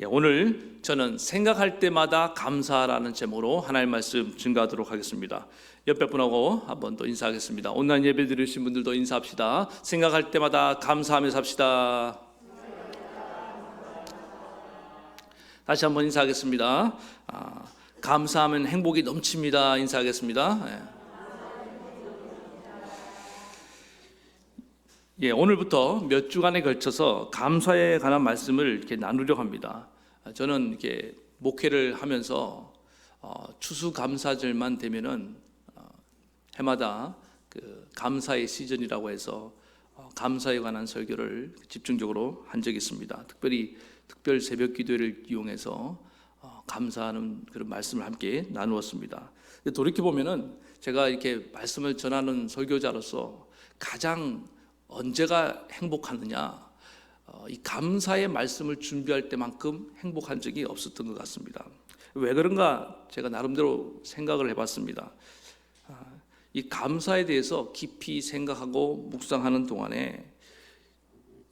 오늘 저는 생각할 때마다 감사라는 제목으로 하나님의 말씀 증거하도록 하겠습니다. 옆에 분하고 한번 더 인사하겠습니다. 온라인 예배 드리신 분들도 인사합시다. 생각할 때마다 감사하며 삽시다. 다시 한번 인사하겠습니다. 감사하면 행복이 넘칩니다. 인사하겠습니다. 오늘부터 몇 주간에 걸쳐서 감사에 관한 말씀을 이렇게 나누려고 합니다. 저는 이렇게 목회를 하면서 추수감사절만 되면은 해마다 그 감사의 시즌이라고 해서 감사에 관한 설교를 집중적으로 한 적이 있습니다. 특별히 특별 새벽 기도회를 이용해서 감사하는 그런 말씀을 함께 나누었습니다. 돌이켜 보면은 제가 이렇게 말씀을 전하는 설교자로서 가장 언제가 행복하느냐, 이 감사의 말씀을 준비할 때만큼 행복한 적이 없었던 것 같습니다. 왜 그런가 제가 나름대로 생각을 해봤습니다. 이 감사에 대해서 깊이 생각하고 묵상하는 동안에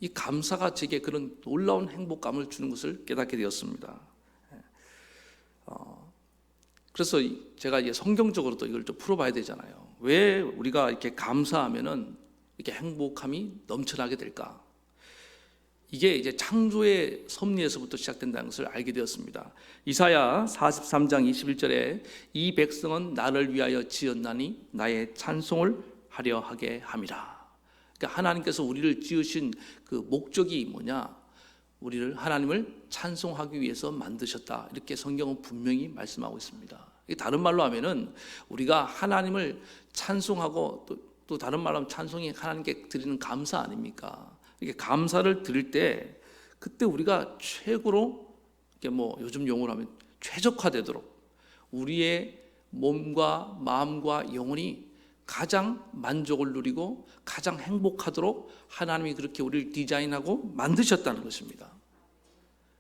이 감사가 제게 그런 놀라운 행복감을 주는 것을 깨닫게 되었습니다. 그래서 제가 이제 성경적으로도 이걸 좀 풀어봐야 되잖아요. 왜 우리가 이렇게 감사하면은 이렇게 행복함이 넘쳐나게 될까? 이게 이제 창조의 섭리에서부터 시작된다는 것을 알게 되었습니다. 이사야 43장 21절에 이 백성은 나를 위하여 지었나니 나의 찬송을 하려 하게 함이라. 그러니까 하나님께서 우리를 지으신 그 목적이 뭐냐? 우리를 하나님을 찬송하기 위해서 만드셨다. 이렇게 성경은 분명히 말씀하고 있습니다. 다른 말로 하면은 우리가 하나님을 찬송하고 또 다른 말로 하면 찬송이 하나님께 드리는 감사 아닙니까? 이게 감사를 드릴 때 그때 우리가 최고로 이게 뭐 요즘 용어로 하면 최적화되도록 우리의 몸과 마음과 영혼이 가장 만족을 누리고 가장 행복하도록 하나님이 그렇게 우리를 디자인하고 만드셨다는 것입니다.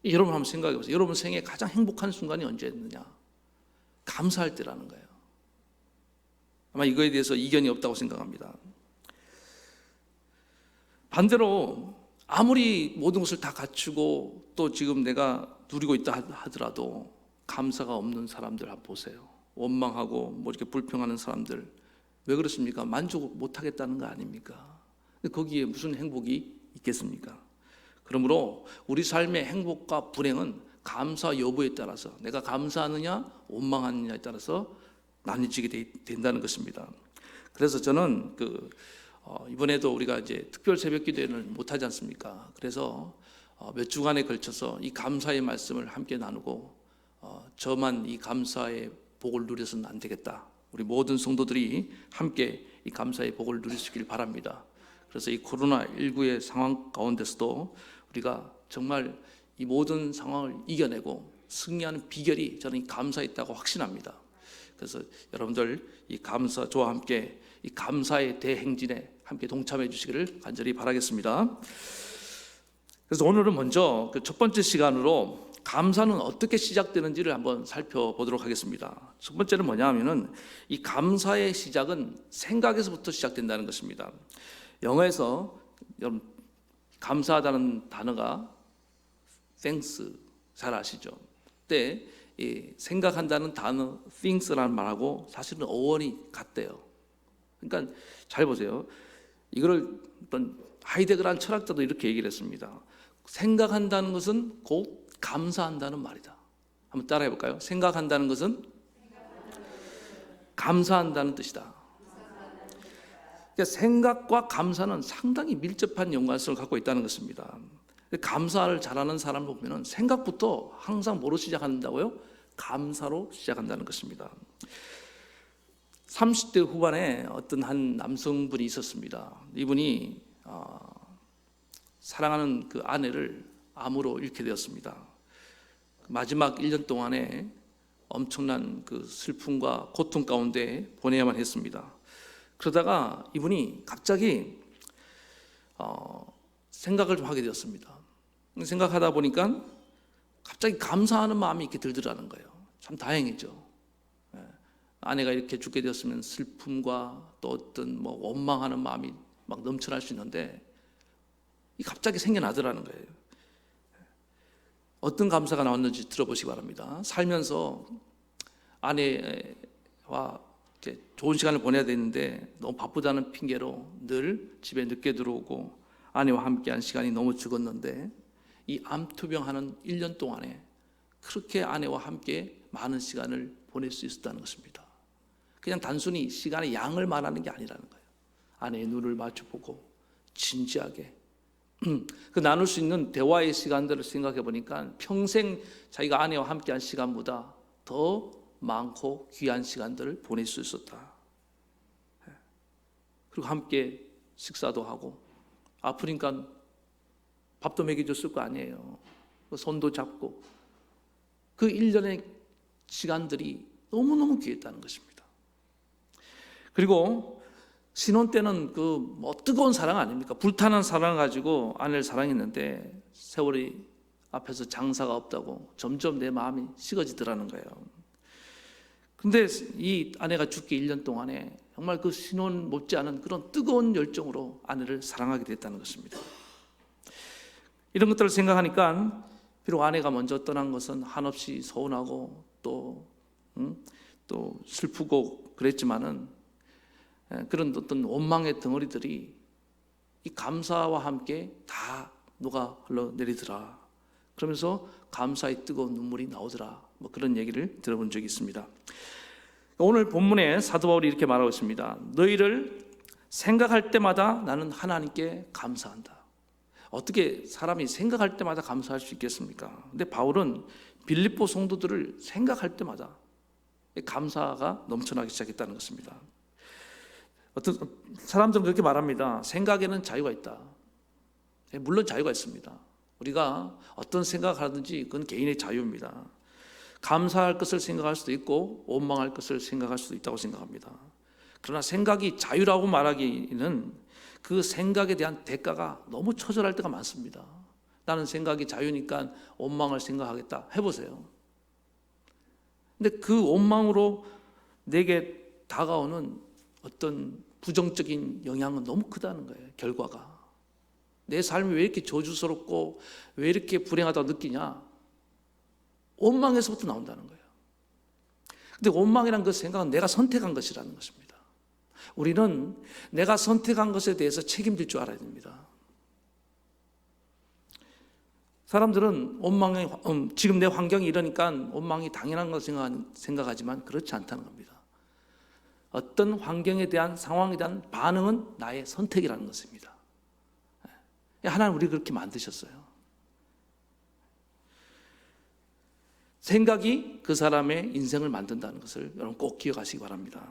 여러분 한번 생각해 보세요. 여러분 생에 가장 행복한 순간이 언제였느냐? 감사할 때라는 거예요. 아마 이거에 대해서 이견이 없다고 생각합니다. 반대로 아무리 모든 것을 다 갖추고 또 지금 내가 누리고 있다 하더라도 감사가 없는 사람들 한번 보세요. 원망하고 뭐 이렇게 불평하는 사람들 왜 그렇습니까? 만족 못하겠다는 거 아닙니까? 거기에 무슨 행복이 있겠습니까? 그러므로 우리 삶의 행복과 불행은 감사 여부에 따라서 내가 감사하느냐 원망하느냐에 따라서 나뉘어지게 된다는 것입니다. 그래서 저는 이번에도 우리가 이제 특별 새벽 기도회를 못하지 않습니까? 그래서 몇 주간에 걸쳐서 이 감사의 말씀을 함께 나누고 저만 이 감사의 복을 누려서는 안 되겠다. 우리 모든 성도들이 함께 이 감사의 복을 누리시길 바랍니다. 그래서 이 코로나19의 상황 가운데서도 우리가 정말 이 모든 상황을 이겨내고 승리하는 비결이 저는 이 감사에 있다고 확신합니다. 그래서 여러분들 이 감사 저와 함께 이 감사의 대행진에 함께 동참해 주시기를 간절히 바라겠습니다. 그래서 오늘은 먼저 그 첫 번째 시간으로 감사는 어떻게 시작되는지를 한번 살펴보도록 하겠습니다. 첫 번째는 뭐냐 하면은 이 감사의 시작은 생각에서부터 시작된다는 것입니다. 영어에서 여러분 감사하다는 단어가 thanks 잘 아시죠? 그때 이 생각한다는 단어 things라는 말하고 사실은 어원이 같대요. 그러니까 잘 보세요. 이거를 어떤 하이데거라는 철학자도 이렇게 얘기를 했습니다. 생각한다는 것은 곧 감사한다는 말이다. 한번 따라해 볼까요? 생각한다는 것은 감사한다는 뜻이다. 그러니까 생각과 감사는 상당히 밀접한 연관성을 갖고 있다는 것입니다. 감사를 잘하는 사람을 보면 생각부터 항상 뭐로 시작한다고요? 감사로 시작한다는 것입니다. 30대 후반에 어떤 한 남성분이 있었습니다. 이분이 사랑하는 그 아내를 암으로 잃게 되었습니다. 마지막 1년 동안에 엄청난 그 슬픔과 고통 가운데 보내야만 했습니다. 그러다가 이분이 갑자기 생각을 좀 하게 되었습니다. 생각하다 보니까 갑자기 감사하는 마음이 이렇게 들더라는 거예요. 참 다행이죠. 아내가 이렇게 죽게 되었으면 슬픔과 또 어떤 뭐 원망하는 마음이 막 넘쳐날 수 있는데 갑자기 생겨나더라는 거예요. 어떤 감사가 나왔는지 들어보시기 바랍니다. 살면서 아내와 이제 좋은 시간을 보내야 되는데 너무 바쁘다는 핑계로 늘 집에 늦게 들어오고 아내와 함께한 시간이 너무 적었는데 이 암투병하는 1년 동안에 그렇게 아내와 함께 많은 시간을 보낼 수 있었다는 것입니다. 그냥 단순히 시간의 양을 말하는 게 아니라는 거예요. 아내의 눈을 마주보고 진지하게 그 나눌 수 있는 대화의 시간들을 생각해 보니까 평생 자기가 아내와 함께한 시간보다 더 많고 귀한 시간들을 보낼 수 있었다. 그리고 함께 식사도 하고 아프니까 밥도 먹여줬을 거 아니에요. 손도 잡고 그 1년의 시간들이 너무너무 귀했다는 것입니다. 그리고 신혼 때는 그 뜨거운 사랑 아닙니까? 불타는 사랑을 가지고 아내를 사랑했는데 세월이 앞에서 장사가 없다고 점점 내 마음이 식어지더라는 거예요. 근데 이 아내가 죽기 1년 동안에 정말 그 신혼 못지않은 그런 뜨거운 열정으로 아내를 사랑하게 됐다는 것입니다. 이런 것들을 생각하니까 비록 아내가 먼저 떠난 것은 한없이 서운하고 또 슬프고 그랬지만은 그런 어떤 원망의 덩어리들이 이 감사와 함께 다 녹아 흘러내리더라. 그러면서 감사의 뜨거운 눈물이 나오더라. 그런 얘기를 들어본 적이 있습니다. 오늘 본문에 사도 바울이 이렇게 말하고 있습니다. 너희를 생각할 때마다 나는 하나님께 감사한다. 어떻게 사람이 생각할 때마다 감사할 수 있겠습니까? 근데 바울은 빌립보 성도들을 생각할 때마다 감사가 넘쳐나기 시작했다는 것입니다. 어떤 사람들은 그렇게 말합니다. 생각에는 자유가 있다. 물론 자유가 있습니다. 우리가 어떤 생각을 하든지 그건 개인의 자유입니다. 감사할 것을 생각할 수도 있고 원망할 것을 생각할 수도 있다고 생각합니다. 그러나 생각이 자유라고 말하기는 그 생각에 대한 대가가 너무 처절할 때가 많습니다. 나는 생각이 자유니까 원망을 생각하겠다. 해보세요. 근데 그 원망으로 내게 다가오는 어떤 부정적인 영향은 너무 크다는 거예요. 결과가. 내 삶이 왜 이렇게 저주스럽고 왜 이렇게 불행하다고 느끼냐? 원망에서부터 나온다는 거예요. 근데 원망이란 그 생각은 내가 선택한 것이라는 것입니다. 우리는 내가 선택한 것에 대해서 책임질 줄 알아야 됩니다. 사람들은 원망이 지금 내 환경이 이러니까 원망이 당연한 것을 생각하지만 그렇지 않다는 겁니다. 어떤 환경에 대한 상황에 대한 반응은 나의 선택이라는 것입니다. 하나님 우리 그렇게 만드셨어요. 생각이 그 사람의 인생을 만든다는 것을 여러분 꼭 기억하시기 바랍니다.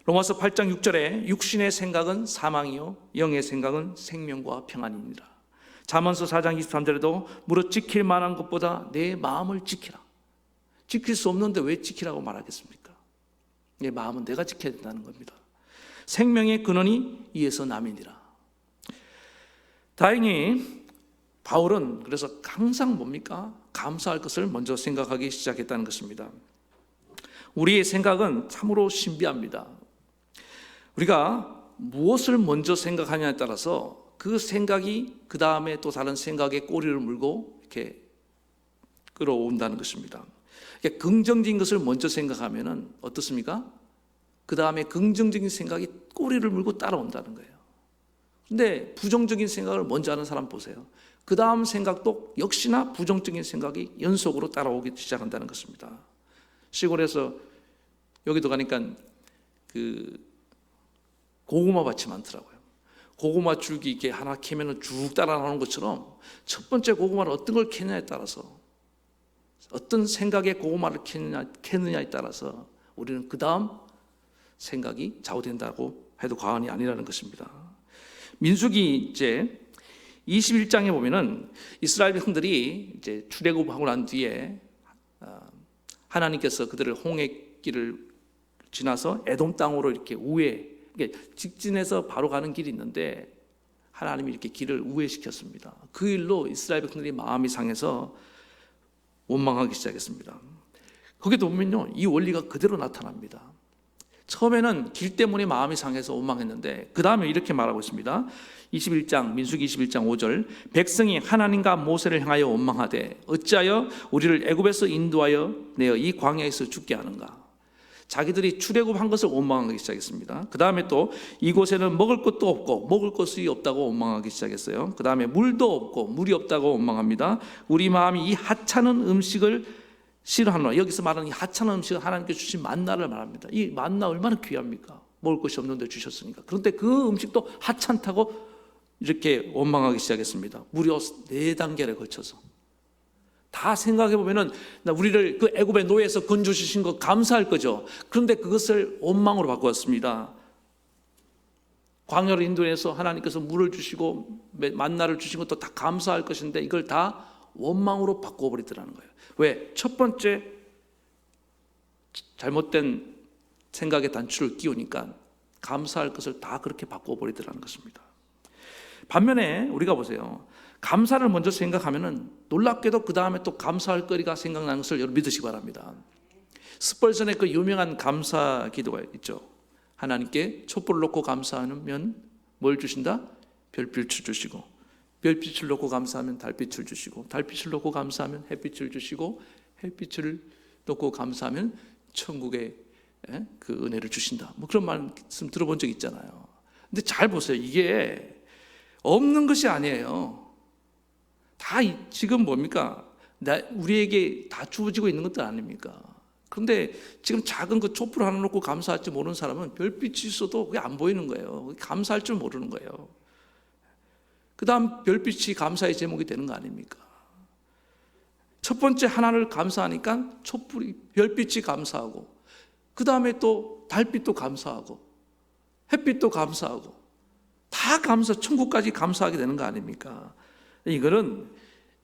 로마서 8장 6절에 육신의 생각은 사망이요 영의 생각은 생명과 평안이니라. 잠언서 4장 23절에도 무릇 지킬 만한 것보다 내 마음을 지키라. 지킬 수 없는데 왜 지키라고 말하겠습니까? 내 마음은 내가 지켜야 된다는 겁니다. 생명의 근원이 이에서 남이니라. 다행히 바울은 그래서 항상 뭡니까? 감사할 것을 먼저 생각하기 시작했다는 것입니다. 우리의 생각은 참으로 신비합니다. 우리가 무엇을 먼저 생각하냐에 따라서 그 생각이 그 다음에 또 다른 생각에 꼬리를 물고 이렇게 끌어온다는 것입니다. 그러니까 긍정적인 것을 먼저 생각하면은 어떻습니까? 그 다음에 긍정적인 생각이 꼬리를 물고 따라온다는 거예요. 근데 부정적인 생각을 먼저 하는 사람 보세요. 그 다음 생각도 역시나 부정적인 생각이 연속으로 따라오기 시작한다는 것입니다. 시골에서 여기도 가니까 그 고구마 밭이 많더라고요. 고구마 줄기 이렇게 하나 캐면은 쭉 따라 나오는 것처럼 첫 번째 고구마를 어떤 걸 캐느냐에 따라서 어떤 생각에 고구마를 캐느냐에 따라서 우리는 그 다음 생각이 좌우된다고 해도 과언이 아니라는 것입니다. 민수기 이제 21장에 보면은 이스라엘 백성들이 이제 출애굽하고 난 뒤에 하나님께서 그들을 홍해길을 지나서 에돔 땅으로 이렇게 직진해서 바로 가는 길이 있는데 하나님이 이렇게 길을 우회시켰습니다. 그 일로 이스라엘 백성들이 마음이 상해서 원망하기 시작했습니다. 거기도 보면요, 이 원리가 그대로 나타납니다. 처음에는 길 때문에 마음이 상해서 원망했는데 그 다음에 이렇게 말하고 있습니다. 21장 민수기 21장 5절 백성이 하나님과 모세를 향하여 원망하되 어찌하여 우리를 애굽에서 인도하여 내어 이 광야에서 죽게 하는가. 자기들이 출애굽한 것을 원망하기 시작했습니다. 그 다음에 또 이곳에는 먹을 것도 없고 먹을 것이 없다고 원망하기 시작했어요. 그 다음에 물도 없고 물이 없다고 원망합니다. 우리 마음이 이 하찮은 음식을 싫어하노라. 여기서 말하는 이 하찮은 음식은 하나님께 주신 만나를 말합니다. 이 만나 얼마나 귀합니까? 먹을 것이 없는데 주셨으니까. 그런데 그 음식도 하찮다고 이렇게 원망하기 시작했습니다. 무려 4단계를 거쳐서. 다 생각해 보면은 우리를 그 애굽의 노예에서 건져주신 거 감사할 거죠. 그런데 그것을 원망으로 바꾸었습니다. 광야로 인도해서 하나님께서 물을 주시고 만나를 주신 것도 다 감사할 것인데 이걸 다 원망으로 바꿔버리더라는 거예요. 왜? 첫 번째 잘못된 생각의 단추를 끼우니까 감사할 것을 다 그렇게 바꿔버리더라는 것입니다. 반면에 우리가 보세요. 감사를 먼저 생각하면은 놀랍게도 그 다음에 또 감사할 거리가 생각나는 것을 여러분 믿으시기 바랍니다. 스펄전의 그 유명한 감사 기도가 있죠. 하나님께 촛불을 놓고 감사하면 뭘 주신다? 별빛을 주시고, 별빛을 놓고 감사하면 달빛을 주시고, 달빛을 놓고 감사하면 햇빛을 주시고, 햇빛을 놓고 감사하면 천국의 그 은혜를 주신다. 뭐 그런 말씀 들어본 적 있잖아요. 근데 잘 보세요. 이게 없는 것이 아니에요. 다 지금 뭡니까? 우리에게 다 주어지고 있는 것들 아닙니까? 그런데 지금 작은 그 촛불 하나 놓고 감사할 줄 모르는 사람은 별빛이 있어도 그게 안 보이는 거예요. 감사할 줄 모르는 거예요. 그 다음 별빛이 감사의 제목이 되는 거 아닙니까? 첫 번째 하나를 감사하니까 촛불이, 별빛이 감사하고, 그 다음에 또 달빛도 감사하고, 햇빛도 감사하고, 다 감사, 천국까지 감사하게 되는 거 아닙니까? 이거는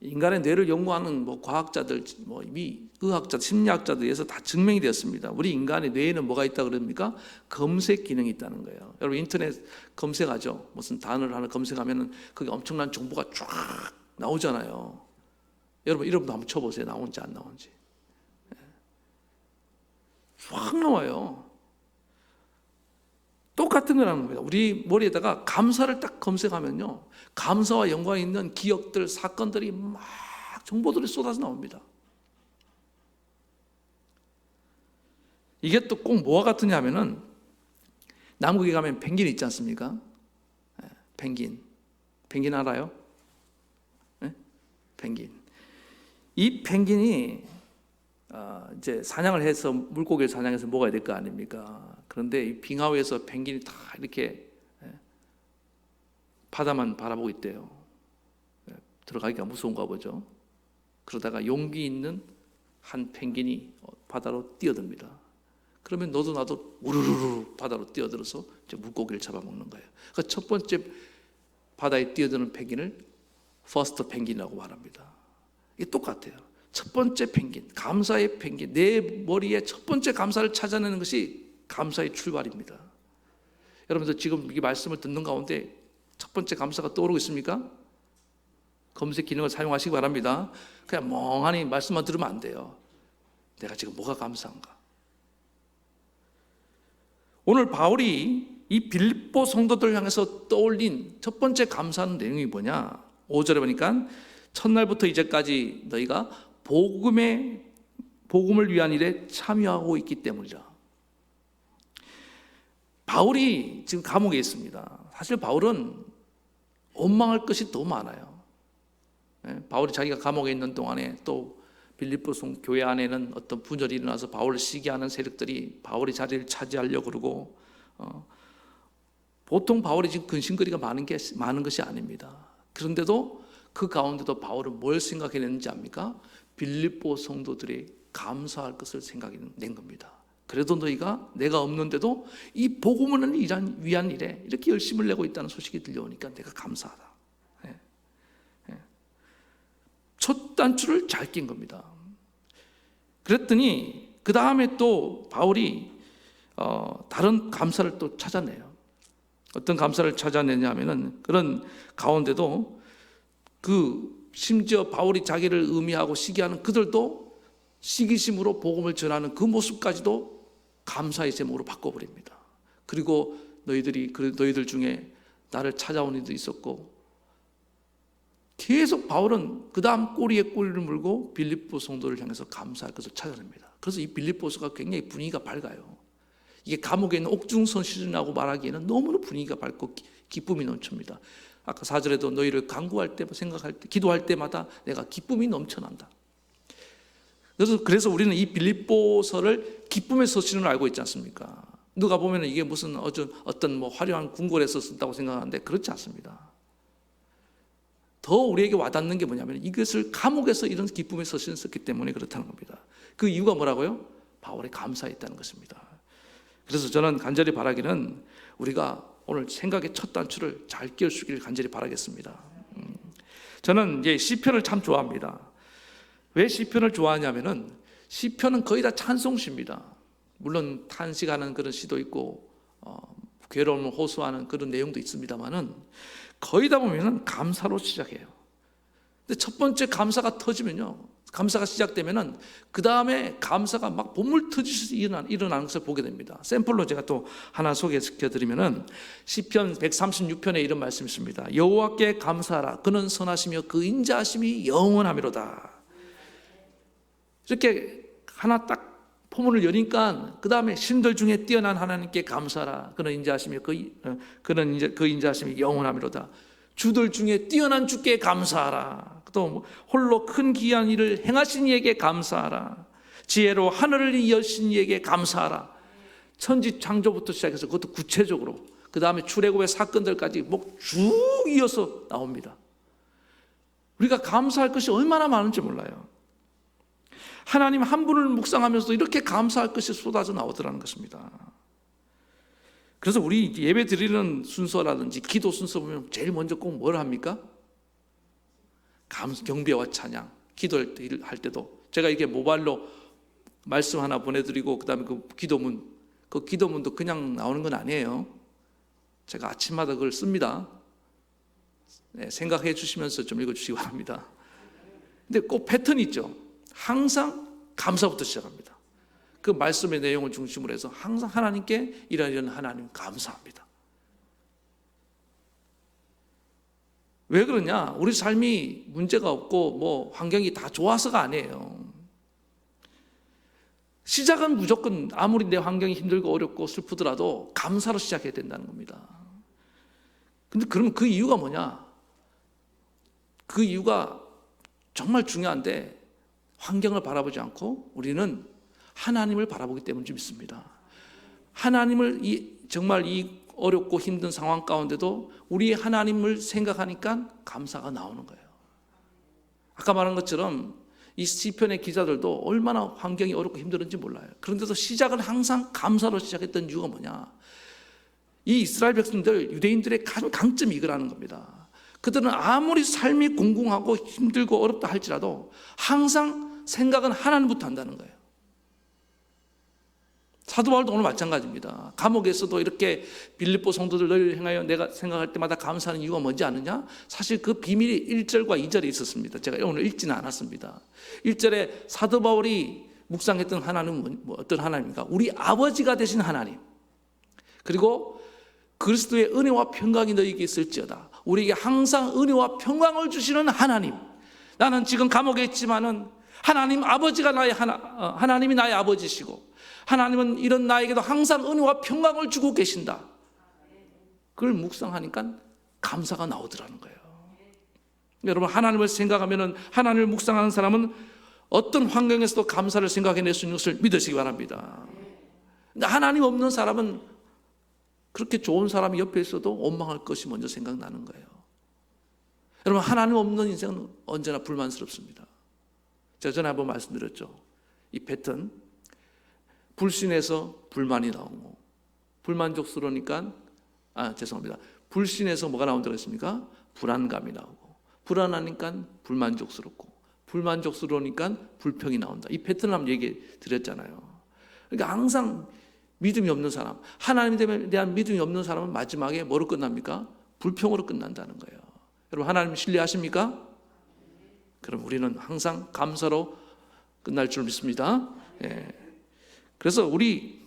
인간의 뇌를 연구하는 과학자들, 이미 의학자, 심리학자들에 의해서 다 증명이 되었습니다. 우리 인간의 뇌에는 뭐가 있다 그럽니까? 검색 기능이 있다는 거예요. 여러분 인터넷 검색하죠. 무슨 단어를 하나 검색하면은 거기 엄청난 정보가 쫙 나오잖아요. 여러분 이름도 한번 쳐보세요. 나오는지 안 나오는지. 확 나와요. 똑같은 거라는 겁니다. 우리 머리에다가 감사를 딱 검색하면요, 감사와 연관이 있는 기억들, 사건들이 막 정보들이 쏟아져 나옵니다. 이게 또 꼭 뭐와 같으냐 하면은 남극에 가면 펭귄이 있지 않습니까? 펭귄 알아요? 펭귄. 이 펭귄이 이제 사냥을 해서 물고기를 사냥해서 먹어야 될 거 아닙니까? 그런데 이 빙하우에서 펭귄이 다 이렇게 바다만 바라보고 있대요. 들어가기가 무서운가 보죠. 그러다가 용기 있는 한 펭귄이 바다로 뛰어듭니다. 그러면 너도 나도 우르르르 바다로 뛰어들어서 이제 물고기를 잡아먹는 거예요. 그 첫 번째 바다에 뛰어드는 펭귄을 퍼스트 펭귄이라고 말합니다. 이게 똑같아요. 첫 번째 펭귄, 감사의 펭귄, 내 머리에 첫 번째 감사를 찾아내는 것이 감사의 출발입니다. 여러분들 지금 이 말씀을 듣는 가운데 첫 번째 감사가 떠오르고 있습니까? 검색 기능을 사용하시기 바랍니다. 그냥 멍하니 말씀만 들으면 안 돼요. 내가 지금 뭐가 감사한가? 오늘 바울이 이 빌립보 성도들 향해서 떠올린 첫 번째 감사하는 내용이 뭐냐? 5절에 보니까 첫날부터 이제까지 너희가 복음을 위한 일에 참여하고 있기 때문이라. 바울이 지금 감옥에 있습니다. 사실 바울은 원망할 것이 너무 많아요. 바울이 자기가 감옥에 있는 동안에 또 빌립보 교회 안에는 어떤 분열이 일어나서 바울을 시기하는 세력들이 바울의 자리를 차지하려고 그러고, 보통 바울이 지금 근심거리가 많은 것이 아닙니다. 그런데도 그 가운데도 바울은 뭘 생각해냈는지 압니까? 빌립보 성도들이 감사할 것을 생각해낸 겁니다. 그래도 너희가 내가 없는데도 이 복음을 위한 일에 이렇게 열심을 내고 있다는 소식이 들려오니까 내가 감사하다. 첫 단추를 잘 낀 겁니다. 그랬더니 그 다음에 또 바울이 다른 감사를 또 찾아내요. 어떤 감사를 찾아내냐면은 그런 가운데도 심지어 바울이 자기를 의미하고 시기하는 그들도 시기심으로 복음을 전하는 그 모습까지도 감사의 제목으로 바꿔버립니다. 그리고 너희들 중에 나를 찾아온 이도 있었고, 계속 바울은 그 다음 꼬리에 꼬리를 물고 빌립보 성도를 향해서 감사할 것을 찾아냅니다. 그래서 이 빌립보서가 굉장히 분위기가 밝아요. 이게 감옥에 있는 옥중선실이라고 말하기에는 너무나 분위기가 밝고 기쁨이 넘칩니다. 아까 4절에도 너희를 간구할 때, 생각할 때, 기도할 때마다 내가 기쁨이 넘쳐난다. 그래서 우리는 이 빌립보서를 기쁨의 서신으로 알고 있지 않습니까? 누가 보면 이게 무슨 어떤 화려한 궁궐에서 쓴다고 생각하는데 그렇지 않습니다. 더 우리에게 와닿는 게 뭐냐면 이것을 감옥에서 이런 기쁨의 서신을 썼기 때문에 그렇다는 겁니다. 그 이유가 뭐라고요? 바울의 감사했다는 것입니다. 그래서 저는 간절히 바라기는 우리가 오늘 생각의 첫 단추를 잘 끼울 수 있기를 간절히 바라겠습니다. 저는 이제 시편을 참 좋아합니다. 왜 시편을 좋아하냐면은 시편은 거의 다 찬송시입니다. 물론 탄식하는 그런 시도 있고 괴로움을 호소하는 그런 내용도 있습니다만은 거의 다 보면은 감사로 시작해요. 근데 첫 번째 감사가 터지면요, 감사가 시작되면은 그 다음에 감사가 막 본물 터지듯이 일어나는 것을 보게 됩니다. 샘플로 제가 또 하나 소개시켜드리면은 시편 136편에 이런 말씀이 있습니다. 여호와께 감사하라. 그는 선하시며 그 인자하심이 영원하미로다. 이렇게 하나 딱 포문을 여니까 그 다음에 신들 중에 뛰어난 하나님께 감사하라. 그는 인자하심이 그 인자하심이 영원하미로다. 주들 중에 뛰어난 주께 감사하라. 또 홀로 큰 기이한 일을 행하신 이에게 감사하라. 지혜로 하늘을 여신 이에게 감사하라. 천지 창조부터 시작해서 그것도 구체적으로 그 다음에 출애굽의 사건들까지 쭉 이어서 나옵니다. 우리가 감사할 것이 얼마나 많은지 몰라요. 하나님 한 분을 묵상하면서도 이렇게 감사할 것이 쏟아져 나오더라는 것입니다. 그래서 우리 예배 드리는 순서라든지 기도 순서 보면 제일 먼저 꼭 뭘 합니까? 경배와 찬양, 기도할 때도 제가 이렇게 모바일로 말씀 하나 보내드리고 그 다음에 그 기도문도 그냥 나오는 건 아니에요. 제가 아침마다 그걸 씁니다. 네, 생각해 주시면서 좀 읽어주시기 바랍니다. 근데 꼭 패턴이 있죠. 항상 감사부터 시작합니다. 그 말씀의 내용을 중심으로 해서 항상 하나님께 이런 하나님 감사합니다. 왜 그러냐? 우리 삶이 문제가 없고 환경이 다 좋아서가 아니에요. 시작은 무조건 아무리 내 환경이 힘들고 어렵고 슬프더라도 감사로 시작해야 된다는 겁니다. 근데 그러면 그 이유가 뭐냐? 그 이유가 정말 중요한데 환경을 바라보지 않고 우리는 하나님을 바라보기 때문에 좀 있습니다. 하나님을 정말 이 어렵고 힘든 상황 가운데도 우리 하나님을 생각하니까 감사가 나오는 거예요. 아까 말한 것처럼 이 시편의 기자들도 얼마나 환경이 어렵고 힘들었는지 몰라요. 그런데도 시작을 항상 감사로 시작했던 이유가 뭐냐? 이 이스라엘 백성들, 유대인들의 강점이 이거라는 겁니다. 그들은 아무리 삶이 공공하고 힘들고 어렵다 할지라도 항상 생각은 하나님부터 한다는 거예요. 사도 바울도 오늘 마찬가지입니다. 감옥에서도 이렇게 빌립보 성도들 너희를 향하여 내가 생각할 때마다 감사하는 이유가 뭔지 아느냐? 사실 그 비밀이 1절과 2절에 있었습니다. 제가 오늘 읽지는 않았습니다. 1절에 사도 바울이 묵상했던 하나님은 어떤 하나님입니까? 우리 아버지가 되신 하나님, 그리고 그리스도의 은혜와 평강이 너희에게 있을지어다. 우리에게 항상 은혜와 평강을 주시는 하나님. 나는 지금 감옥에 있지만은 하나님 아버지가 하나님이 나의 아버지시고 하나님은 이런 나에게도 항상 은혜와 평강을 주고 계신다. 그걸 묵상하니까 감사가 나오더라는 거예요. 여러분, 하나님을 생각하면, 하나님을 묵상하는 사람은 어떤 환경에서도 감사를 생각해낼 수 있는 것을 믿으시기 바랍니다. 근데 하나님 없는 사람은 그렇게 좋은 사람이 옆에 있어도 원망할 것이 먼저 생각나는 거예요. 여러분, 하나님 없는 인생은 언제나 불만스럽습니다. 제가 전에 한번 말씀드렸죠. 이 패턴, 불신에서 불만이 나오고, 불만족스러우니까 불신에서 뭐가 나온다고 했습니까? 불안감이 나오고, 불안하니까 불만족스럽고, 불만족스러우니까 불평이 나온다. 이 패턴을 한번 얘기해 드렸잖아요. 그러니까 항상 믿음이 없는 사람, 하나님에 대한 믿음이 없는 사람은 마지막에 뭐로 끝납니까? 불평으로 끝난다는 거예요. 여러분, 하나님 신뢰하십니까? 그럼 우리는 항상 감사로 끝날 줄 믿습니다. 예. 그래서 우리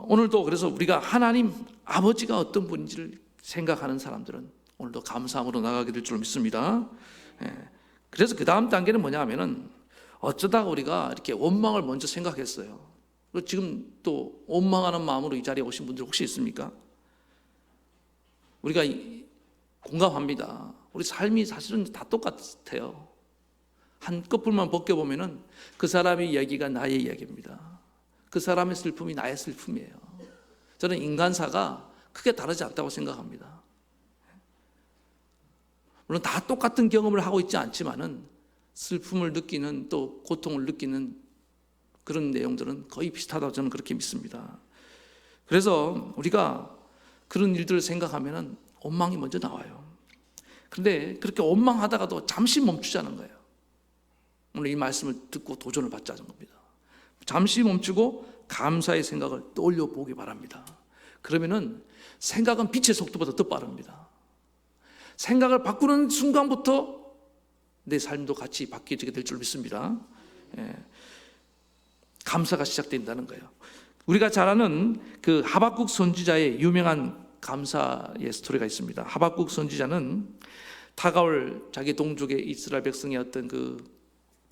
오늘도 그래서 우리가 하나님 아버지가 어떤 분인지를 생각하는 사람들은 오늘도 감사함으로 나가게 될 줄 믿습니다. 그래서 그 다음 단계는 뭐냐 하면은 어쩌다가 우리가 이렇게 원망을 먼저 생각했어요. 그리고 지금 또 원망하는 마음으로 이 자리에 오신 분들 혹시 있습니까? 우리가 공감합니다. 우리 삶이 사실은 다 똑같아요. 한꺼풀만 벗겨보면은 그 사람의 이야기가 나의 이야기입니다. 그 사람의 슬픔이 나의 슬픔이에요. 저는 인간사가 크게 다르지 않다고 생각합니다. 물론 다 똑같은 경험을 하고 있지 않지만은 슬픔을 느끼는 또 고통을 느끼는 그런 내용들은 거의 비슷하다고 저는 그렇게 믿습니다. 그래서 우리가 그런 일들을 생각하면은 원망이 먼저 나와요. 그런데 그렇게 원망하다가도 잠시 멈추자는 거예요. 오늘 이 말씀을 듣고 도전을 받자는 겁니다. 잠시 멈추고 감사의 생각을 떠올려 보기 바랍니다. 그러면은 생각은 빛의 속도보다 더 빠릅니다. 생각을 바꾸는 순간부터 내 삶도 같이 바뀌게 될 줄 믿습니다. 감사가 시작된다는 거예요. 우리가 잘 아는 그 하박국 선지자의 유명한 감사의 스토리가 있습니다. 하박국 선지자는 다가올 자기 동족의 이스라엘 백성의 어떤 그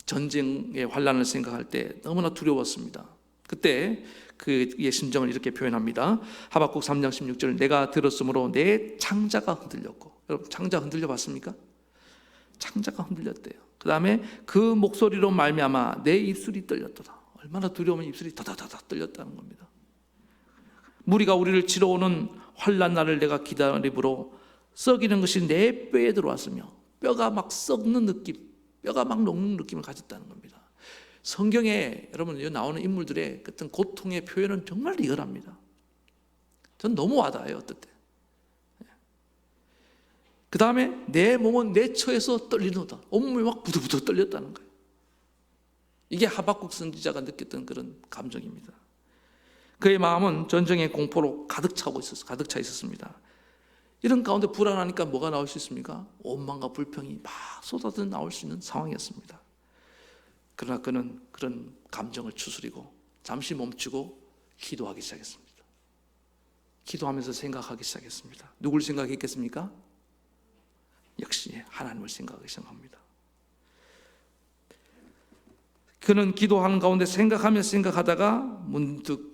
전쟁의 환란을 생각할 때 너무나 두려웠습니다. 그때 그의 심정을 이렇게 표현합니다. 하박국 3장 16절, 내가 들었으므로 내 창자가 흔들렸고. 여러분 창자 흔들려 봤습니까? 창자가 흔들렸대요. 그 다음에 그 목소리로 말미암아 내 입술이 떨렸도다. 얼마나 두려우면 입술이 다다다다 떨렸다는 겁니다. 무리가 우리를 치러 오는 환난 날을 내가 기다림으로 썩이는 것이 내 뼈에 들어왔으며 뼈가 막 썩는 느낌, 뼈가 막 녹는 느낌을 가졌다는 겁니다. 성경에 여러분 나오는 인물들의 어떤 고통의 표현은 정말 리얼합니다. 전 너무 와닿아요. 어떨 때. 그 다음에 내 몸은 내 처에서 떨리노다. 온몸이 막 부들부들 떨렸다는 거예요. 이게 하박국 선지자가 느꼈던 그런 감정입니다. 그의 마음은 전쟁의 공포로 가득 차 있었습니다. 이런 가운데 불안하니까 뭐가 나올 수 있습니까? 원망과 불평이 막 쏟아져 나올 수 있는 상황이었습니다. 그러나 그는 그런 감정을 추스리고 잠시 멈추고 기도하기 시작했습니다. 기도하면서 생각하기 시작했습니다. 누굴 생각했겠습니까? 역시 하나님을 생각하기 시작합니다. 그는 기도하는 가운데 생각하다가 문득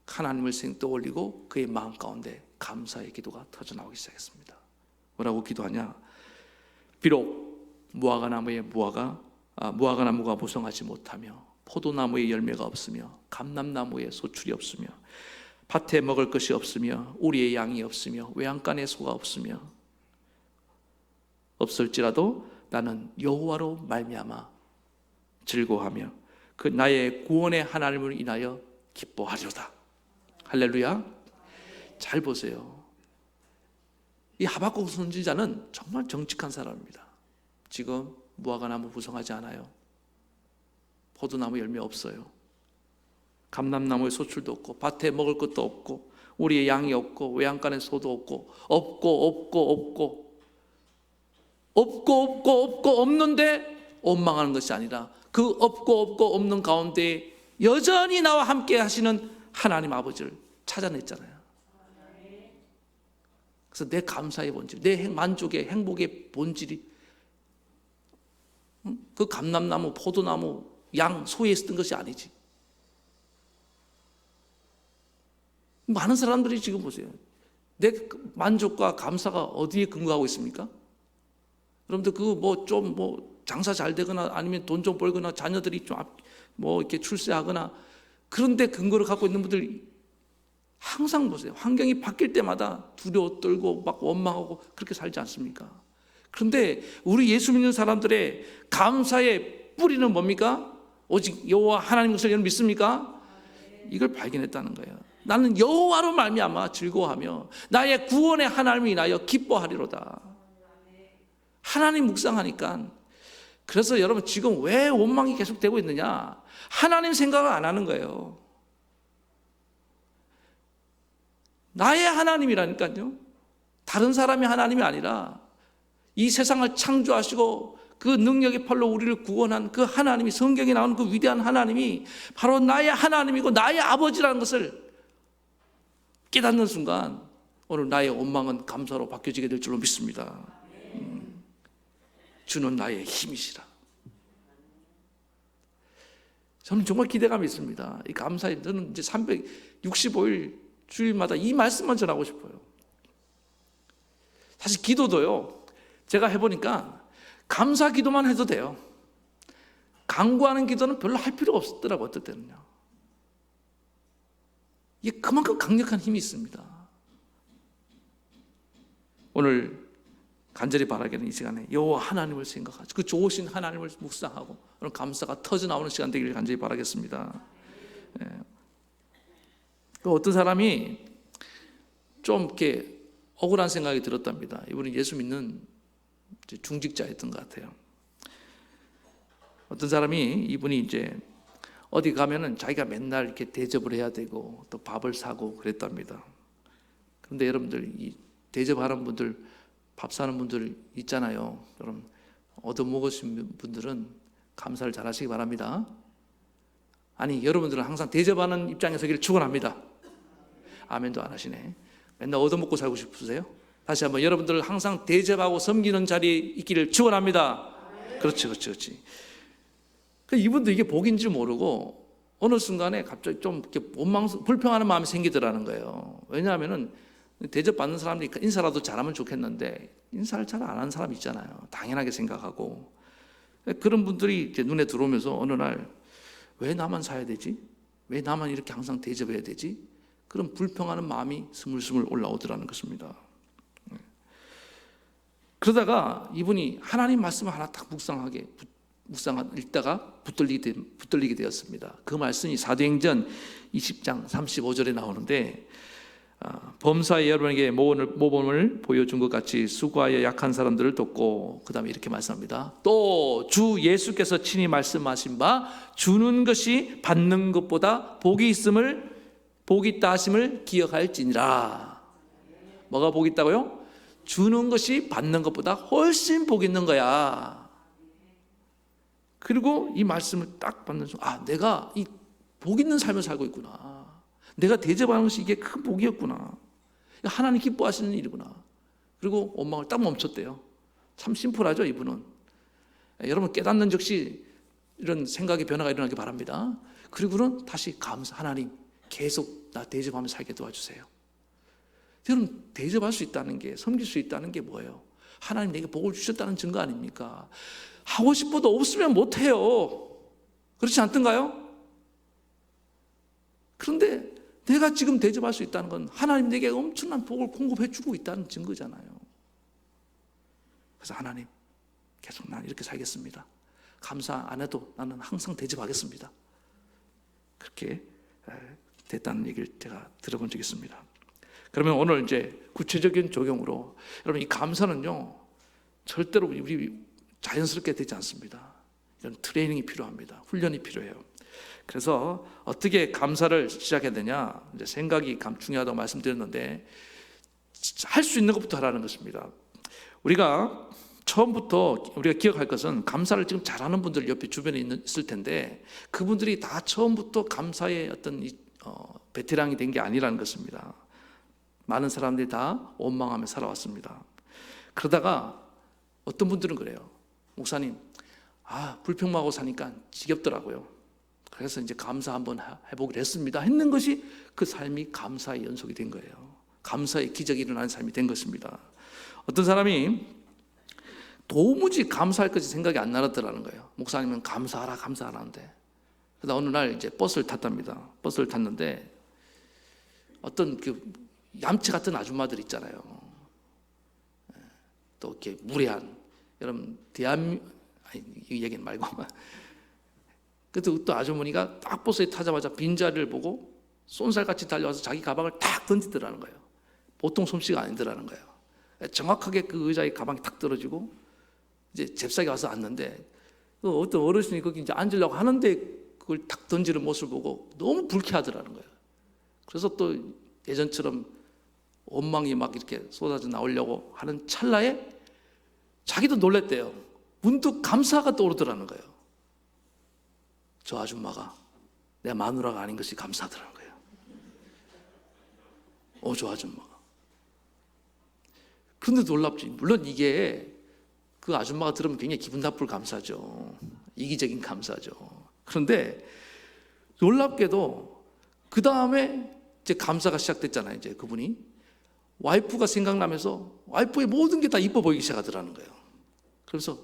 하나님을 떠올리고 그의 마음 가운데 감사의 기도가 터져나오기 시작했습니다. 뭐라고 기도하냐? 비록 무화과나무가 무성하지 못하며 포도나무에 열매가 없으며 감람나무에 소출이 없으며 밭에 먹을 것이 없으며 우리의 양이 없으며 외양간에 소가 없을지라도 나는 여호와로 말미암아 즐거워하며 그 나의 구원의 하나님을 인하여 기뻐하리로다. 할렐루야. 잘 보세요. 이 하박국 선지자는 정말 정직한 사람입니다. 지금 무화과나무 부성하지 않아요. 포도나무 열매 없어요. 감람나무에 소출도 없고 밭에 먹을 것도 없고 우리의 양이 없고 외양간에 소도 없는데 원망하는 것이 아니라 그 없고 없는 가운데 여전히 나와 함께 하시는 하나님 아버지를 찾아냈잖아요. 그래서 내 감사의 본질, 내 만족의 행복의 본질이 그 감람나무, 포도나무, 양, 소에 있었던 것이 아니지. 많은 사람들이 지금 보세요. 내 만족과 감사가 어디에 근거하고 있습니까? 여러분들 장사 잘 되거나 아니면 돈 좀 벌거나 자녀들이 좀 이렇게 출세하거나 그런데 근거를 갖고 있는 분들 항상 보세요. 환경이 바뀔 때마다 두려워 떨고 막 원망하고 그렇게 살지 않습니까? 그런데 우리 예수 믿는 사람들의 감사의 뿌리는 뭡니까? 오직 여호와 하나님 것을 여러분 믿습니까? 이걸 발견했다는 거예요. 나는 여호와로 말미암아 즐거워하며 나의 구원의 하나님을 인하여 기뻐하리로다. 하나님 묵상하니까. 그래서 여러분 지금 왜 원망이 계속되고 있느냐? 하나님 생각을 안 하는 거예요. 나의 하나님이라니까요. 다른 사람의 하나님이 아니라 이 세상을 창조하시고 그 능력의 팔로 우리를 구원한 그 하나님이, 성경에 나오는 그 위대한 하나님이 바로 나의 하나님이고 나의 아버지라는 것을 깨닫는 순간 오늘 나의 원망은 감사로 바뀌어지게 될 줄로 믿습니다. 주는 나의 힘이시라. 저는 정말 기대감이 있습니다. 이 감사에 저는 이제 365일 주일마다 이 말씀만 전하고 싶어요. 사실 기도도요, 제가 해보니까 감사 기도만 해도 돼요. 간구하는 기도는 별로 할 필요가 없더라고요, 어떨 때는요. 이게 그만큼 강력한 힘이 있습니다. 오늘 간절히 바라기는 이 시간에 여호와 하나님을 생각하죠. 그 좋으신 하나님을 묵상하고 오늘 감사가 터져 나오는 시간 되기를 간절히 바라겠습니다. 예. 그 어떤 사람이 좀 이렇게 억울한 생각이 들었답니다. 이분은 예수 믿는 중직자였던 것 같아요. 어떤 사람이 이분이 이제 어디 가면은 자기가 맨날 이렇게 대접을 해야 되고 또 밥을 사고 그랬답니다. 그런데 여러분들 이 대접하는 분들, 밥 사는 분들 있잖아요. 여러분 얻어먹으신 분들은 감사를 잘 하시기 바랍니다. 아니, 여러분들은 항상 대접하는 입장에 서기를 축원합니다. 아멘도 안 하시네. 맨날 얻어먹고 살고 싶으세요? 다시 한번, 여러분들 항상 대접하고 섬기는 자리에 있기를 축원합니다. 그렇지. 이분도 이게 복인지 모르고 어느 순간에 갑자기 좀 이렇게 불평하는 마음이 생기더라는 거예요. 왜냐하면은 대접받는 사람들이 인사라도 잘하면 좋겠는데 인사를 잘 안 하는 사람 있잖아요. 당연하게 생각하고. 그런 분들이 이제 눈에 들어오면서 어느 날 왜 나만 사야 되지? 왜 나만 이렇게 항상 대접해야 되지? 그런 불평하는 마음이 스물스물 올라오더라는 것입니다. 그러다가 이분이 하나님 말씀을 하나 딱 읽다가 붙들리게 되었습니다. 그 말씀이 사도행전 20장 35절에 나오는데, 범사에 여러분에게 모범을 보여준 것 같이 수고하여 약한 사람들을 돕고, 그 다음에 이렇게 말씀합니다. 또 주 예수께서 친히 말씀하신 바 주는 것이 받는 것보다 복이 있다 하심을 기억할지니라. 뭐가 복이 있다고요? 주는 것이 받는 것보다 훨씬 복이 있는 거야. 그리고 이 말씀을 딱 받는 순간, 내가 이 복 있는 삶을 살고 있구나. 내가 대접하는 것이 이게 큰 복이었구나. 하나님 기뻐하시는 일이구나. 그리고 원망을 딱 멈췄대요. 참 심플하죠, 이분은. 여러분 깨닫는 즉시 이런 생각의 변화가 일어나기 바랍니다. 그리고는 다시 하나님 계속 나 대접하며 살게 도와주세요. 여러분, 대접할 수 있다는 게, 섬길 수 있다는 게 뭐예요? 하나님 내게 복을 주셨다는 증거 아닙니까? 하고 싶어도 없으면 못해요. 그렇지 않던가요? 그런데 내가 지금 대접할 수 있다는 건 하나님 내게 엄청난 복을 공급해 주고 있다는 증거잖아요. 그래서 하나님, 계속 난 이렇게 살겠습니다. 감사 안 해도 나는 항상 대접하겠습니다. 그렇게 됐다는 얘기를 제가 들어본 적이 있습니다. 그러면 오늘 이제 구체적인 적용으로, 여러분 이 감사는요 절대로 우리 자연스럽게 되지 않습니다. 이런 트레이닝이 필요합니다. 훈련이 필요해요. 그래서 어떻게 감사를 시작해야 되냐, 이제 생각이 중요하다고 말씀드렸는데 할 수 있는 것부터 하라는 것입니다. 우리가 처음부터 우리가 기억할 것은, 감사를 지금 잘하는 분들 옆에 주변에 있을 텐데 그분들이 다 처음부터 감사의 어떤 베테랑이 된 게 아니라는 것입니다. 많은 사람들이 다 원망하며 살아왔습니다. 그러다가 어떤 분들은 그래요. 목사님, 불평만 하고 사니까 지겹더라고요. 그래서 이제 감사 한번 해보기로 했습니다. 했는 것이 그 삶이 감사의 연속이 된 거예요. 감사의 기적이 일어나는 삶이 된 것입니다. 어떤 사람이 도무지 감사할 것이 생각이 안 나더라는 거예요. 목사님은 감사하라는데. 그러다 어느 날 이제 버스를 탔답니다. 버스를 탔는데 어떤 그 얌체 같은 아줌마들 있잖아요. 또 이렇게 무례한, 여러분 이 얘기는 말고. 그때 또 아주머니가 딱 버스에 타자마자 빈자리를 보고 쏜살같이 달려와서 자기 가방을 탁 던지더라는 거예요. 보통 솜씨가 아니더라는 거예요. 정확하게 그 의자에 가방이 탁 떨어지고 이제 잽싸게 와서 앉는데, 어떤 어르신이 거기 이제 앉으려고 하는데 그걸 탁 던지는 모습을 보고 너무 불쾌하더라는 거예요. 그래서 또 예전처럼 원망이 막 이렇게 쏟아져 나오려고 하는 찰나에 자기도 놀랬대요. 문득 감사가 떠오르더라는 거예요. 저 아줌마가 내 마누라가 아닌 것이 감사하더라는 거예요. 저 아줌마가. 그런데 놀랍지. 물론 이게 그 아줌마가 들으면 굉장히 기분 나쁠 감사죠. 이기적인 감사죠. 그런데 놀랍게도 그 다음에 이제 감사가 시작됐잖아요. 이제 그분이 와이프가 생각나면서 와이프의 모든 게 다 이뻐 보이기 시작하더라는 거예요. 그래서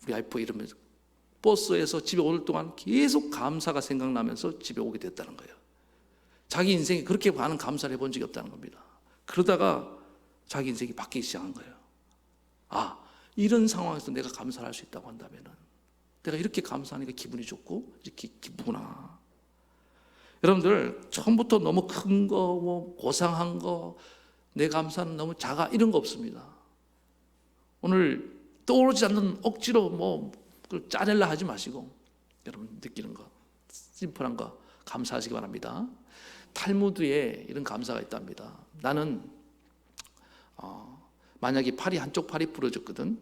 우리 와이프 이러면서 버스에서 집에 오는 동안 계속 감사가 생각나면서 집에 오게 됐다는 거예요. 자기 인생에 그렇게 많은 감사를 해본 적이 없다는 겁니다. 그러다가 자기 인생이 바뀌기 시작한 거예요. 이런 상황에서 내가 감사를 할 수 있다고 한다면 내가 이렇게 감사하니까 기분이 좋고 이렇게 기쁘구나. 여러분들 처음부터 너무 큰 거, 뭐 고상한 거, 내 감사는 너무 작아 이런 거 없습니다. 오늘 떠오르지 않는 억지로 뭐 짜낼라 하지 마시고 여러분 느끼는 거 심플한 거 감사하시기 바랍니다. 탈무드에 이런 감사가 있답니다. 나는 만약에 한쪽 팔이 부러졌거든.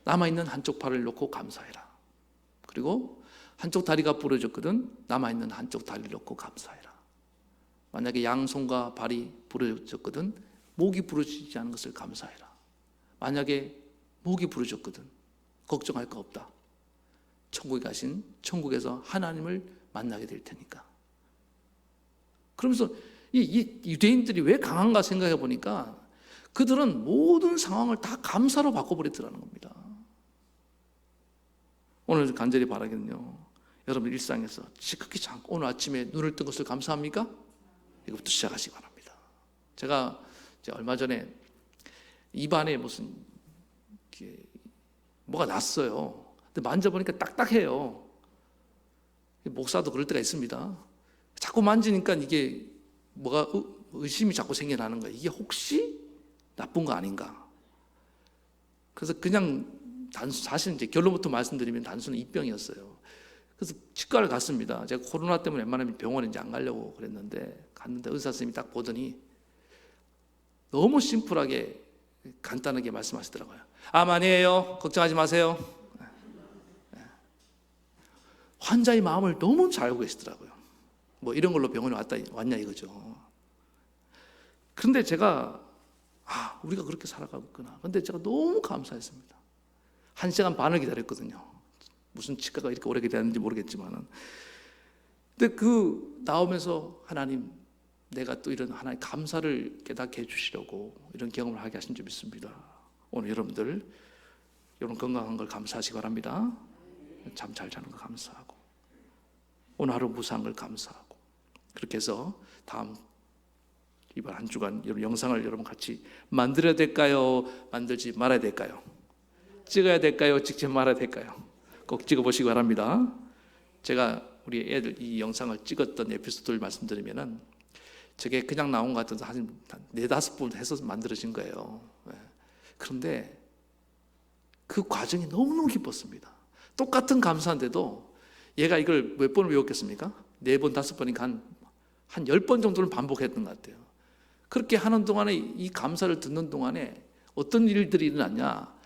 남아있는 한쪽 팔을 놓고 감사해라. 그리고 한쪽 다리가 부러졌거든. 남아있는 한쪽 다리를 놓고 감사해라. 만약에 양손과 발이 부러졌거든. 목이 부러지지 않은 것을 감사해라. 만약에 목이 부러졌거든. 걱정할 거 없다. 천국에 가신 천국에서 하나님을 만나게 될 테니까. 그러면서 이 유대인들이 왜 강한가 생각해 보니까 그들은 모든 상황을 다 감사로 바꿔버리더라는 겁니다. 오늘 간절히 바라겠는요, 여러분 일상에서 지극히 작고 오늘 아침에 눈을 뜬 것을 감사합니까? 이것부터 시작하시기 바랍니다. 제가 얼마 전에 입안에 무슨 뭐가 났어요. 근데 만져보니까 딱딱해요. 목사도 그럴 때가 있습니다. 자꾸 만지니까 이게 뭐가 의심이 자꾸 생겨나는 거예요. 이게 혹시 나쁜 거 아닌가? 그래서 그냥 사실 이제 결론부터 말씀드리면 단순한 입병이었어요. 그래서 치과를 갔습니다. 제가 코로나 때문에 웬만하면 병원에 이제 안 가려고 그랬는데 갔는데 의사 선생님이 딱 보더니 너무 심플하게 간단하게 말씀하시더라고요. 암 아니에요. 걱정하지 마세요. 환자의 마음을 너무 잘 알고 계시더라고요. 뭐 이런 걸로 병원에 왔냐 이거죠. 그런데 제가 우리가 그렇게 살아가고 있구나. 그런데 제가 너무 감사했습니다. 1시간 반을 기다렸거든요. 무슨 치과가 이렇게 오래 기다렸는지 모르겠지만은. 근데 나오면서 하나님, 내가 또 이런 하나님 감사를 깨닫게 해주시려고 이런 경험을 하게 하신 줄 믿습니다. 오늘 여러분들 건강한 걸 감사하시기 바랍니다. 잠 잘 자는 거 감사하고 오늘 하루 무사한 걸 감사하고 그렇게 해서 이번 한 주간 여러분 영상을 여러분 같이 만들어야 될까요? 만들지 말아야 될까요? 찍어야 될까요? 찍지 말아야 될까요? 꼭 찍어보시기 바랍니다. 제가 우리 애들 이 영상을 찍었던 에피소드를 말씀드리면은 저게 그냥 나온 것 같아서 한 4-5번 해서 만들어진 거예요. 그런데 그 과정이 너무너무 기뻤습니다. 똑같은 감사인데도 얘가 이걸 몇 번을 외웠겠습니까? 4번, 5번이니까 한 10번 정도는 반복했던 것 같아요. 그렇게 하는 동안에 이 감사를 듣는 동안에 어떤 일들이 일어났냐?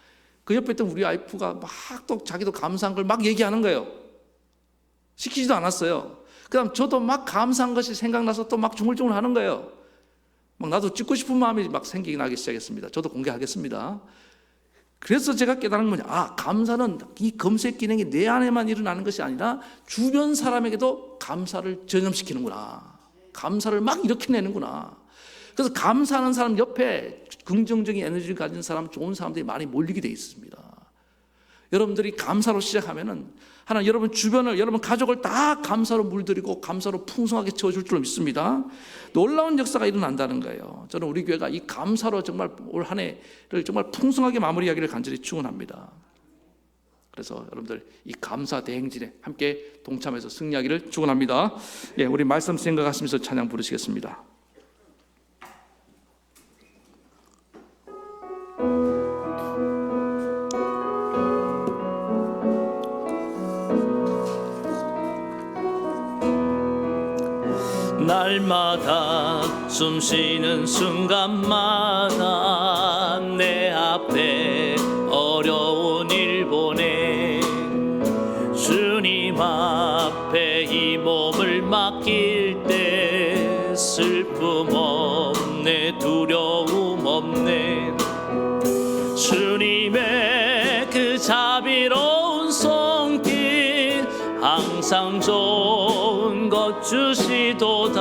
그 옆에 있던 우리 와이프가 막 또 자기도 감사한 걸 막 얘기하는 거예요. 시키지도 않았어요. 그다음 저도 막 감사한 것이 생각나서 또 막 중얼중얼 하는 거예요. 막 나도 찍고 싶은 마음이 막 생기기 나기 시작했습니다. 저도 공개하겠습니다. 그래서 제가 깨달은 건 감사는 이 검색 기능이 내 안에만 일어나는 것이 아니라 주변 사람에게도 감사를 전염시키는구나. 감사를 막 일으켜내는구나. 그래서 감사하는 사람 옆에 긍정적인 에너지를 가진 사람, 좋은 사람들이 많이 몰리게 돼 있습니다. 여러분들이 감사로 시작하면은 하나님 여러분 주변을, 여러분 가족을 다 감사로 물들이고 감사로 풍성하게 채워줄 줄로 믿습니다. 놀라운 역사가 일어난다는 거예요. 저는 우리 교회가 이 감사로 정말 올 한 해를 정말 풍성하게 마무리하기를 간절히 축원합니다. 그래서 여러분들 이 감사 대행진에 함께 동참해서 승리하기를 축원합니다. 우리 말씀 생각하시면서 찬양 부르시겠습니다. 날마다 숨쉬는 순간마다 내 앞에 어려운 일 보내 주님 앞에 이 몸을 맡길 때 슬픔 없는 항상 좋은 것 주시도다.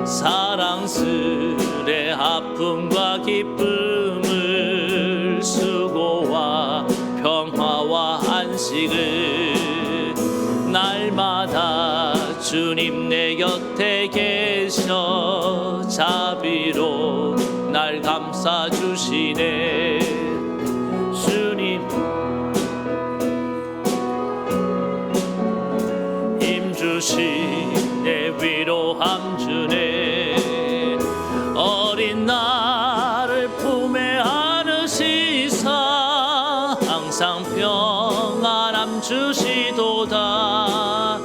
사랑스레 아픔과 기쁨을, 수고와 평화와 안식을 날마다 주님 내 곁에 계셔 자비로 날 감싸 주시네. 주님 힘주시네, 위로함 주네. 어린 나를 품에 안으시사 항상 평안함 주시도다.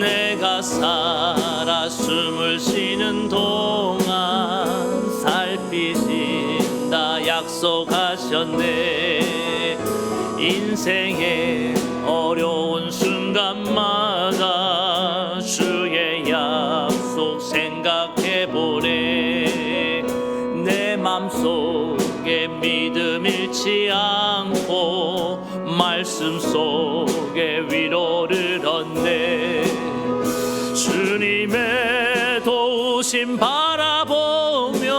내가 살아 숨을 쉬는 동안 살피신다 약속하셨네. 인생의 어려운 순간마다 주의 약속 생각해보네. 내 맘속에 믿음 잃지 않고 말씀 속에 위로를 얻네. 주님의 도우심 바라보며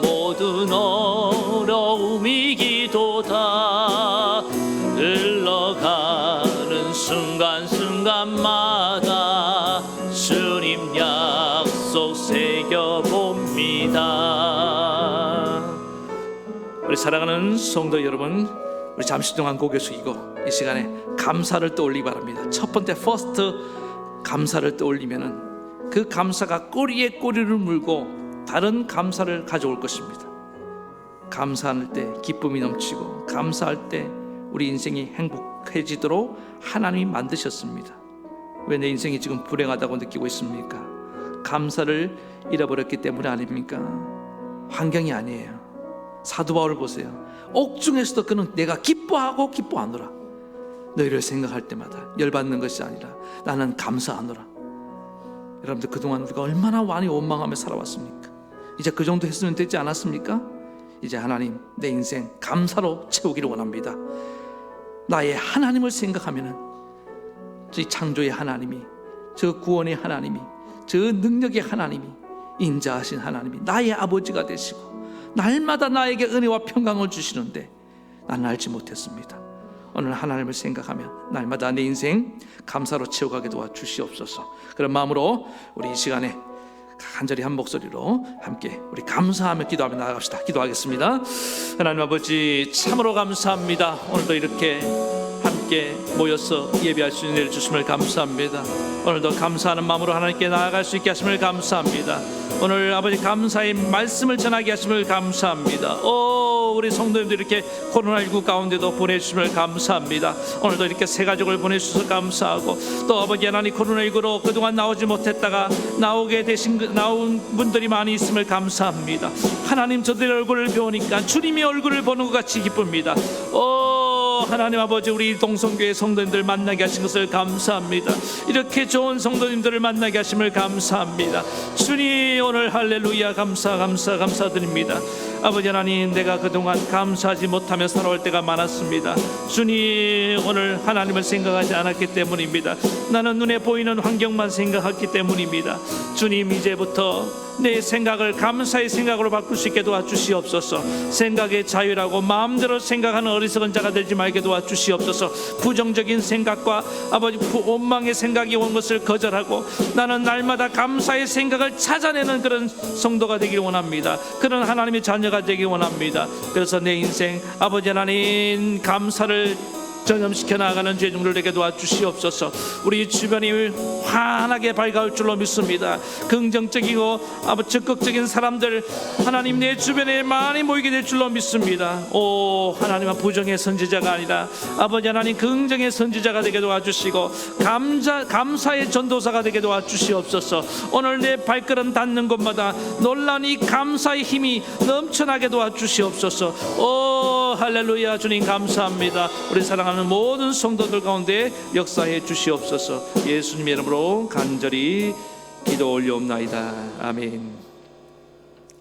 모든 어려움이 기도다. 흘러가는 순간순간마다 주님 약속 새겨봅니다. 우리 사랑하는 성도 여러분, 우리 잠시 동안 고개 숙이고 이 시간에 감사를 떠올리기 바랍니다. 첫 번째 퍼스트 감사를 떠올리면은 그 감사가 꼬리에 꼬리를 물고 다른 감사를 가져올 것입니다. 감사할 때 기쁨이 넘치고, 감사할 때 우리 인생이 행복해지도록 하나님이 만드셨습니다. 왜 내 인생이 지금 불행하다고 느끼고 있습니까? 감사를 잃어버렸기 때문이 아닙니까? 환경이 아니에요. 사도 바울을 보세요. 옥중에서도 그는 내가 기뻐하고 기뻐하노라. 너희를 생각할 때마다 열받는 것이 아니라 나는 감사하노라. 여러분들 그동안 우리가 얼마나 많이 원망하며 살아왔습니까? 이제 그 정도 했으면 되지 않았습니까? 이제 하나님 내 인생 감사로 채우기를 원합니다. 나의 하나님을 생각하면은 저 창조의 하나님이, 저 구원의 하나님이, 저 능력의 하나님이, 인자하신 하나님이 나의 아버지가 되시고 날마다 나에게 은혜와 평강을 주시는데 나는 알지 못했습니다. 오늘 하나님을 생각하며 날마다 내 인생 감사로 채워가게 도와주시옵소서. 그런 마음으로 우리 이 시간에 간절히 한 목소리로 함께 우리 감사하며 기도하며 나아갑시다. 기도하겠습니다. 하나님 아버지, 참으로 감사합니다. 오늘도 이렇게 함께 모여서 예배할 수 있는 은혜를 주심을 감사합니다. 오늘도 감사하는 마음으로 하나님께 나아갈 수 있게 하심을 감사합니다. 오늘 아버지 감사의 말씀을 전하게 하심을 감사합니다. 우리 성도님들 이렇게 코로나19 가운데도 보내주심을 감사합니다. 오늘도 이렇게 새 가족을 보내주셔서 감사하고, 또 아버지 하나님 코로나19로 그동안 나오지 못했다가 나온 분들이 많이 있음을 감사합니다. 하나님 저들의 얼굴을 보니까 주님의 얼굴을 보는 것 같이 기쁩니다. 하나님 아버지, 우리 동성교회 성도님들 만나게 하신 것을 감사합니다. 이렇게 좋은 성도님들을 만나게 하심을 감사합니다. 주님 오늘 할렐루야 감사드립니다. 아버지 하나님, 내가 그동안 감사하지 못하며 살아올 때가 많았습니다. 주님 오늘 하나님을 생각하지 않았기 때문입니다. 나는 눈에 보이는 환경만 생각했기 때문입니다. 주님 이제부터 내 생각을 감사의 생각으로 바꿀 수 있게 도와주시옵소서. 생각의 자유라고 마음대로 생각하는 어리석은 자가 되지 말게 도와주시옵소서. 부정적인 생각과 아버지 원망의 생각이 온 것을 거절하고 나는 날마다 감사의 생각을 찾아내는 그런 성도가 되길 원합니다. 그런 하나님의 자녀가 되길 원합니다. 그래서 내 인생 아버지 하나님 감사를 전염시켜 나가는 죄중들에게 도와주시옵소서. 우리 주변이 환하게 밝아올 줄로 믿습니다. 긍정적이고 적극적인 사람들 하나님 내 주변에 많이 모이게 될 줄로 믿습니다. 하나님은 부정의 선지자가 아니라 아버지 하나님 긍정의 선지자가 되게 도와주시고 감사의 전도사가 되게 도와주시옵소서. 오늘 내 발걸음 닿는 곳마다 놀라운 이 감사의 힘이 넘쳐나게 도와주시옵소서. 할렐루야. 주님 감사합니다. 우리 사랑하는 모든 성도들 가운데 역사해 주시옵소서. 예수님의 이름으로 간절히 기도 올려옵나이다. 아멘.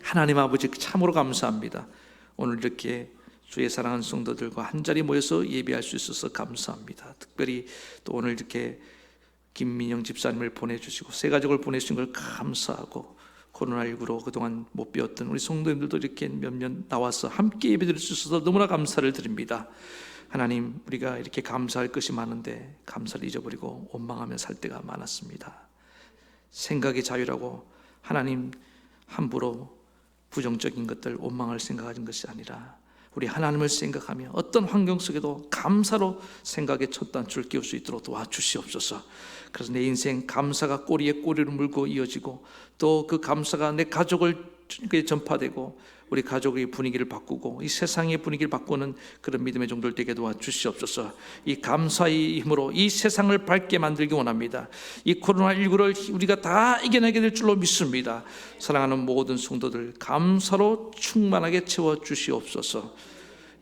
하나님 아버지 참으로 감사합니다. 오늘 이렇게 주의 사랑하는 성도들과 한자리 모여서 예배할 수 있어서 감사합니다. 특별히 또 오늘 이렇게 김민영 집사님을 보내주시고 새 가족을 보내주신 걸 감사하고, 코로나19로 그동안 못 배웠던 우리 성도님들도 이렇게 몇몇 나와서 함께 예배드릴 수 있어서 너무나 감사를 드립니다. 하나님, 우리가 이렇게 감사할 것이 많은데 감사를 잊어버리고 원망하며 살 때가 많았습니다. 생각의 자유라고 하나님 함부로 부정적인 것들, 원망을 생각하는 것이 아니라 우리 하나님을 생각하며 어떤 환경 속에도 감사로 생각의 첫 단추를 끼울 수 있도록 도와주시옵소서. 그래서 내 인생 감사가 꼬리에 꼬리를 물고 이어지고, 또 그 감사가 내 가족을 전파되고 우리 가족의 분위기를 바꾸고 이 세상의 분위기를 바꾸는 그런 믿음의 종들 되게 도와주시옵소서. 이 감사의 힘으로 이 세상을 밝게 만들기 원합니다. 이 코로나19를 우리가 다 이겨내게 될 줄로 믿습니다. 사랑하는 모든 성도들 감사로 충만하게 채워주시옵소서.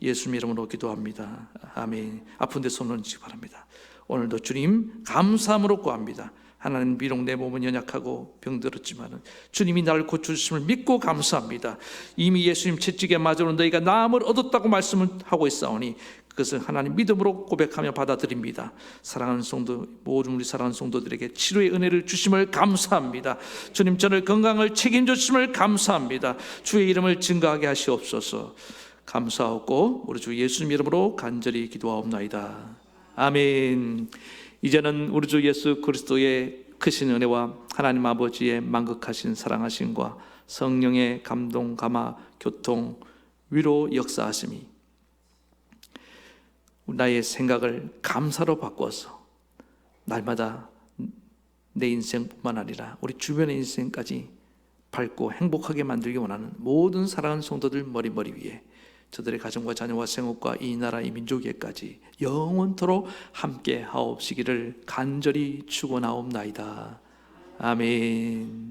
예수 이름으로 기도합니다. 아멘. 아픈 데 손 얹으시기 바랍니다. 오늘도 주님 감사함으로 구합니다. 하나님, 비록 내 몸은 연약하고 병들었지만 주님이 나를 고쳐주심을 믿고 감사합니다. 이미 예수님 채찍에 맞으러 너희가 나음을 얻었다고 말씀을 하고 있사오니 그것을 하나님 믿음으로 고백하며 받아들입니다. 사랑하는 성도, 모든 우리 사랑하는 성도들에게 치료의 은혜를 주심을 감사합니다. 주님, 저를 건강을 책임져 주심을 감사합니다. 주의 이름을 증거하게 하시옵소서. 감사하고 우리 주 예수님 이름으로 간절히 기도하옵나이다. 아멘. 이제는 우리 주 예수 그리스도의 크신 은혜와 하나님 아버지의 만극하신 사랑하심과 성령의 감동, 감화, 교통, 위로 역사하심이 나의 생각을 감사로 바꿔서 날마다 내 인생뿐만 아니라 우리 주변의 인생까지 밝고 행복하게 만들기 원하는 모든 사랑하는 성도들 머리 위에, 저들의 가정과 자녀와 생업과 이 나라 이 민족에까지 영원토록 함께 하옵시기를 간절히 축원하옵나이다. 아멘.